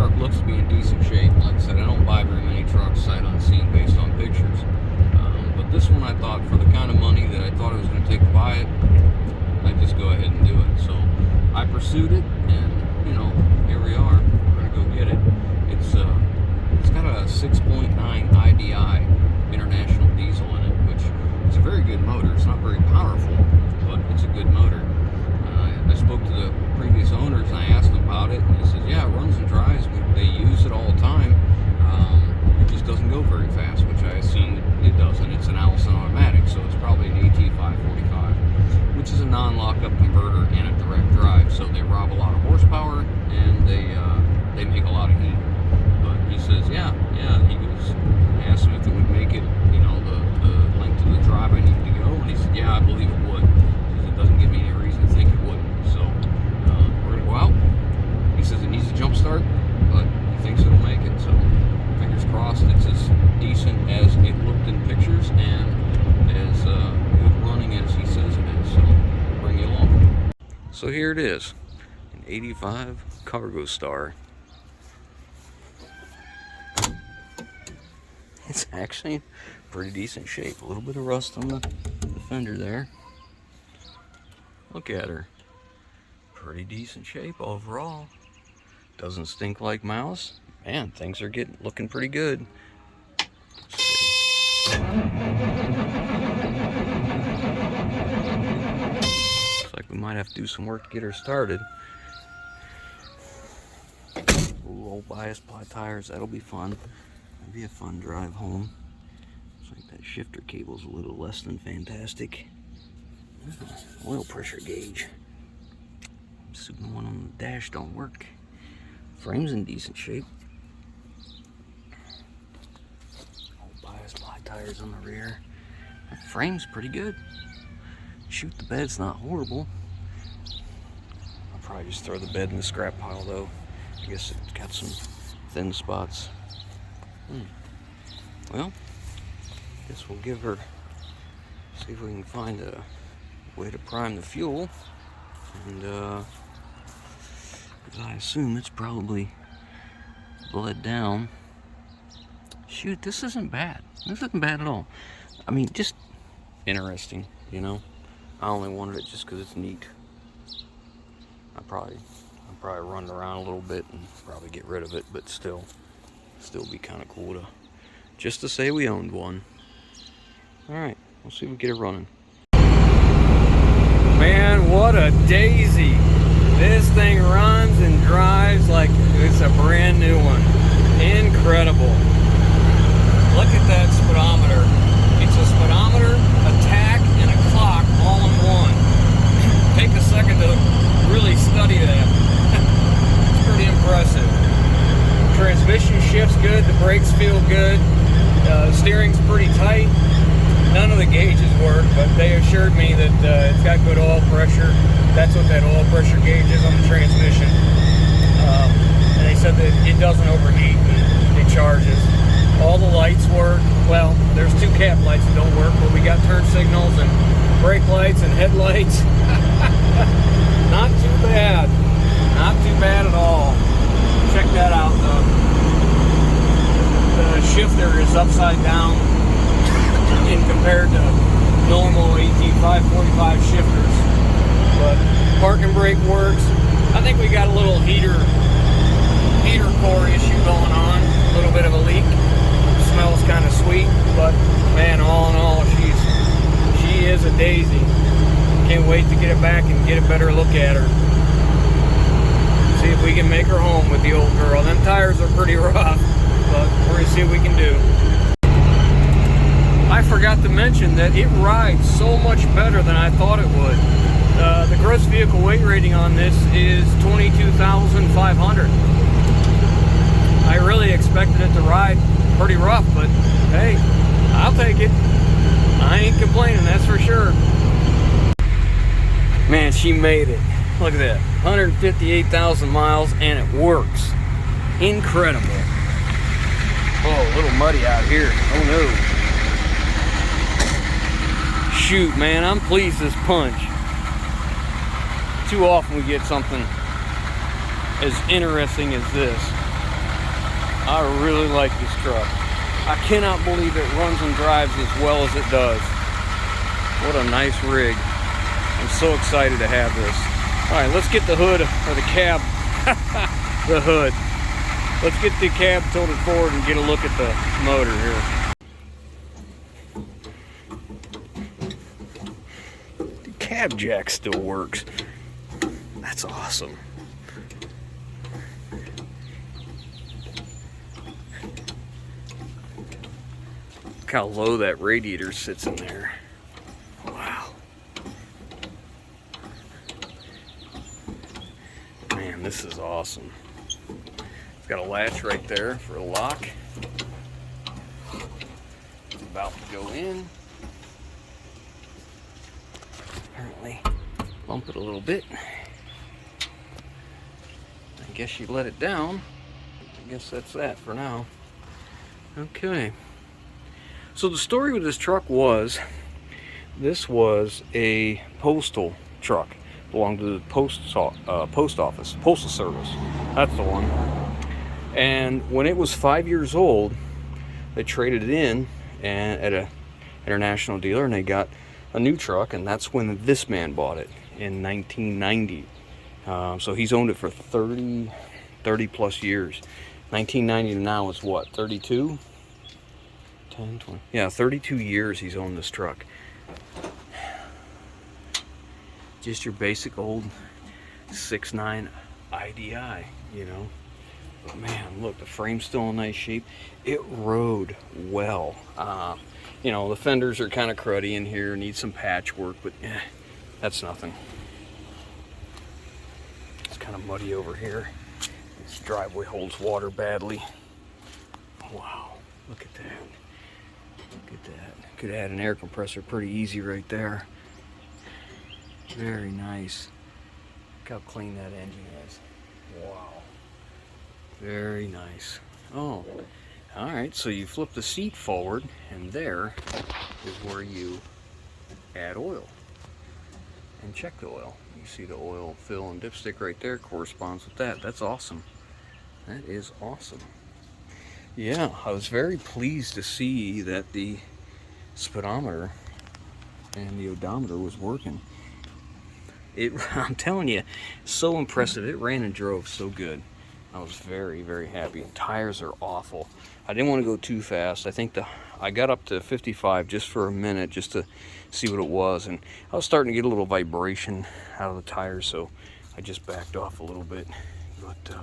truck looks to be in decent shape. Like I said, I don't buy very many trucks sight unseen based on pictures. But this one I thought, for the kind of money that I thought it was going to take to buy it, I'd just go ahead and do it. So I pursued it, and you know, here we are. We're going to go get it. It's got a 6.9 IDI international diesel in it, which is a very good motor. It's not very powerful, but it's a good motor. I spoke to the previous owners and I asked them about it, and they said, yeah, it runs and drives. They use it all the time. It just doesn't go very fast, which I assume it doesn't. It's an Allison automatic, so it's probably an AT545, which is a non-lockup converter and a direct drive. So they rob a lot of horsepower, and they make a lot of heat. But he says, yeah. He goes, I asked him if it would make it, you know, the length of the drive I need to go, and he said, yeah, I believe it would. He says, it doesn't give me any reason to think it wouldn't. So we're gonna go out. He says it needs a jump start, but he thinks it'll make it. So fingers crossed, it's as decent as it looked in pictures and as good running as he says it is. So I'll bring you along. So here it is, an 85 Cargostar. It's actually in pretty decent shape. A little bit of rust on the fender there. Look at her. Pretty decent shape overall. Doesn't stink like mouse. Man, things are looking pretty good. Looks like we might have to do some work to get her started. Ooh, old bias ply tires, that'll be fun. That'll be a fun drive home. Looks like that shifter cable's a little less than fantastic. Oil pressure gauge. I'm assuming the one on the dash don't work. Frame's in decent shape. Old bias ply tires on the rear. That frame's pretty good. Shoot, the bed's not horrible. I'll probably just throw the bed in the scrap pile though. I guess it's got some thin spots. Well, guess we'll give her, see if we can find a way to prime the fuel. And because I assume it's probably bled down. Shoot, this isn't bad. This isn't bad at all. I mean, just interesting, you know. I only wanted it just because it's neat. I'll probably run it around a little bit and probably get rid of it, but still be kind of cool to just to say we owned one. All right, we'll see if we get it running. Man, what a daisy! This thing runs and drives like it's a brand new one. Incredible. Look at that speedometer. It's a speedometer, a tach, and a clock all in one. Take a second to really study that. It's pretty impressive. Transmission shifts good, the brakes feel good, steering's pretty tight. None of the gauges work, but they assured me that it's got good oil pressure. That's what that oil pressure gauge is on the transmission. And they said that it doesn't overheat and it charges. All the lights work. Well, there's two cap lights that don't work, but we got turn signals and brake lights and headlights. Not too bad. Not too bad at all. Check that out. The shifter is upside down in compared to normal AT545 shifters. But parking brake works. I think we got a little heater core issue going on. A little bit of a leak. Smells kind of sweet, but man, all in all, she is a daisy. Can't wait to get it back and get a better look at her. See if we can make her home with the old girl. Them tires are pretty rough, but we're gonna see what we can do. I forgot to mention that it rides so much better than I thought it would. The gross vehicle weight rating on this is 22,500. I really expected it to ride pretty rough, but hey, I'll take it. I ain't complaining, that's for sure. Man, she made it. Look at that, 158,000 miles, and it works. Incredible. Oh, a little muddy out here. Oh no. Shoot, man, I'm pleased as punch. Too often we get something as interesting as this. I really like this truck. I cannot believe it runs and drives as well as it does. What a nice rig. I'm so excited to have this. All right, let's get the hood, or the cab, the hood. Let's get the cab tilted forward and get a look at the motor here. The cab jack still works. That's awesome. Look how low that radiator sits in there. Wow. Man, this is awesome. It's got a latch right there for a lock. It's about to go in. Apparently, bump it a little bit. I guess you let it down. I guess that's that for now. Okay. So the story with this truck was, this was a postal truck. Belonged to the post office, postal service. That's the one. And when it was 5 years old, they traded it in and at a international dealer, and they got a new truck, and that's when this man bought it in 1990. So he's owned it for 30 plus years. 1990 to now is what, 32? 10, 20. Yeah, 32 years he's owned this truck. Just your basic old 6.9 IDI, you know. But man, look, the frame's still in nice shape. It rode well. You know, the fenders are kind of cruddy in here, need some patchwork, but that's nothing. It's kind of muddy over here. This driveway holds water badly. Wow, look at that. Look at that. Could add an air compressor pretty easy right there. Very nice. Look how clean that engine is. Wow. Very nice. Oh, all right, so you flip the seat forward, and there is where you add oil and check the oil. You see the oil fill and dipstick right there corresponds with that. That's awesome. That is awesome. Yeah, I was very pleased to see that the speedometer and the odometer was working. I'm telling you, so impressive. It ran and drove so good. I was very, very happy. Tires are awful. I didn't want to go too fast. I think I got up to 55 just for a minute just to see what it was, and I was starting to get a little vibration out of the tires, so I just backed off a little bit. But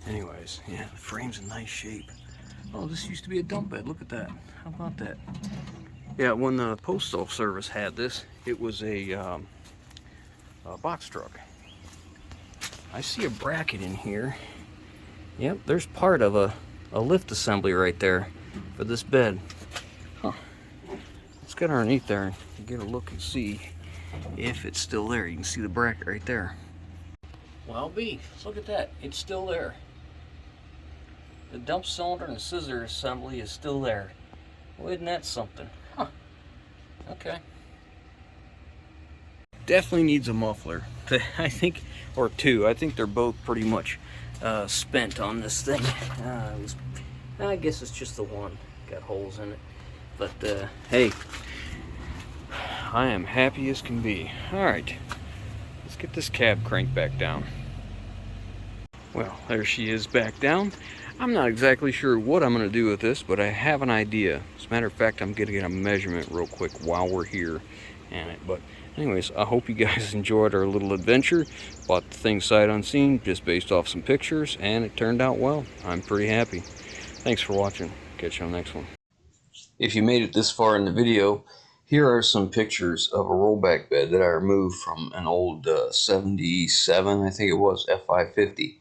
anyways, yeah, the frame's in nice shape. Oh, this used to be a dump bed. Look at that. How about that? Yeah, when the postal service had this, it was a box truck. I see a bracket in here. Yep, there's part of a lift assembly right there for this bed. Huh. Let's get underneath there and get a look and see if it's still there. You can see the bracket right there. Well, B, look at that. It's still there. The dump cylinder and the scissor assembly is still there. Well, isn't that something? Huh. Okay. Definitely needs a muffler. I think, or two. I think they're both pretty much spent on this thing. I guess it's just the one. Got holes in it. But hey, I am happy as can be. Alright, let's get this cab cranked back down. Well, there she is back down. I'm not exactly sure what I'm going to do with this, but I have an idea. As a matter of fact, I'm going to get a measurement real quick while we're here. But anyways, I hope you guys enjoyed our little adventure. Bought the thing sight unseen, just based off some pictures, and it turned out well. I'm pretty happy. Thanks for watching. Catch you on the next one. If you made it this far in the video, here are some pictures of a rollback bed that I removed from an old 77, I think it was, F550.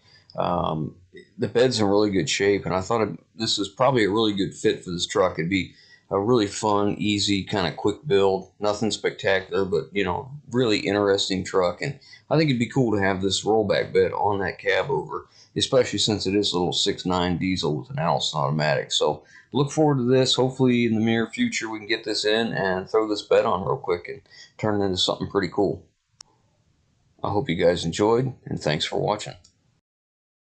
The bed's in really good shape, and I thought this is probably a really good fit for this truck. It'd be a really fun, easy, kind of quick build. Nothing spectacular, but, you know, really interesting truck. And I think it'd be cool to have this rollback bed on that cab over, especially since it is a little 6.9 diesel with an Allison automatic. So look forward to this. Hopefully in the near future we can get this in and throw this bed on real quick and turn it into something pretty cool. I hope you guys enjoyed, and thanks for watching.